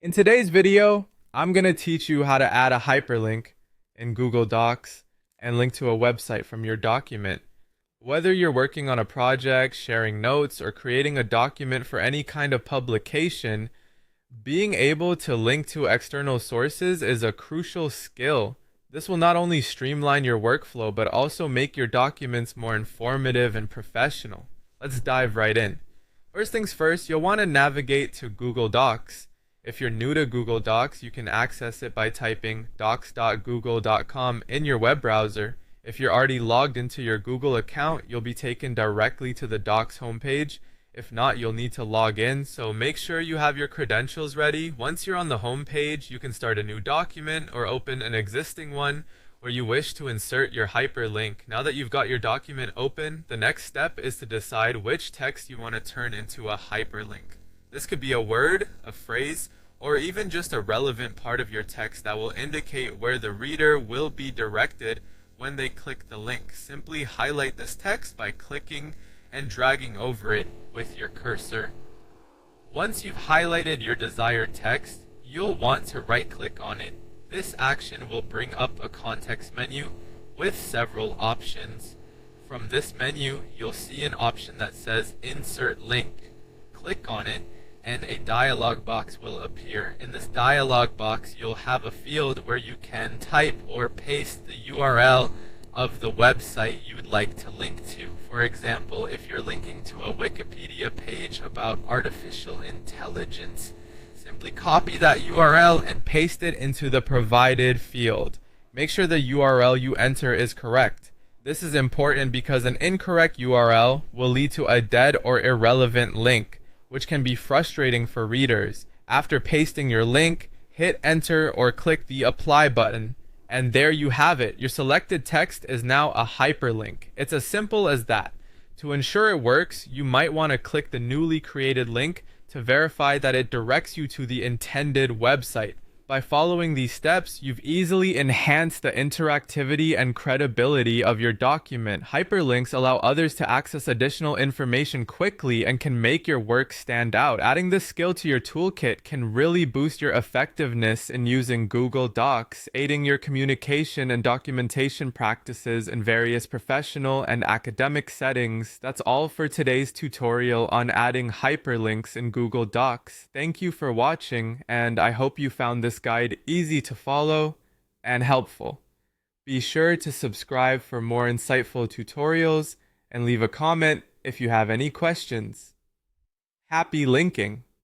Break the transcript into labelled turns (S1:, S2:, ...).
S1: In today's video, I'm going to teach you how to add a hyperlink in Google Docs and link to a website from your document. Whether you're working on a project, sharing notes, or creating a document for any kind of publication, being able to link to external sources is a crucial skill. This will not only streamline your workflow, but also make your documents more informative and professional. Let's dive right in. First things first, you'll want to navigate to Google Docs. If you're new to Google Docs, you can access it by typing docs.google.com in your web browser. If you're already logged into your Google account, you'll be taken directly to the Docs homepage. If not, you'll need to log in, so make sure you have your credentials ready. Once you're on the homepage, you can start a new document or open an existing one where you wish to insert your hyperlink. Now that you've got your document open, the next step is to decide which text you want to turn into a hyperlink. This could be a word, a phrase, or even just a relevant part of your text that will indicate where the reader will be directed when they click the link. Simply highlight this text by clicking and dragging over it with your cursor. Once you've highlighted your desired text, you'll want to right-click on it. This action will bring up a context menu with several options. From this menu, you'll see an option that says Insert Link. Click on it, and a dialog box will appear. In this dialog box, you'll have a field where you can type or paste the URL of the website you would like to link to. For example, if you're linking to a Wikipedia page about artificial intelligence, simply copy that URL and paste it into the provided field. Make sure the URL you enter is correct. This is important because an incorrect URL will lead to a dead or irrelevant link, which can be frustrating for readers. After pasting your link, hit enter or click the apply button, and there you have it. Your selected text is now a hyperlink. It's as simple as that. To ensure it works, you might want to click the newly created link to verify that it directs you to the intended website. By following these steps, you've easily enhanced the interactivity and credibility of your document. Hyperlinks allow others to access additional information quickly and can make your work stand out. Adding this skill to your toolkit can really boost your effectiveness in using Google Docs, aiding your communication and documentation practices in various professional and academic settings. That's all for today's tutorial on adding hyperlinks in Google Docs. Thank you for watching, and I hope you found this guide easy to follow and helpful. Be sure to subscribe for more insightful tutorials and leave a comment if you have any questions. Happy linking!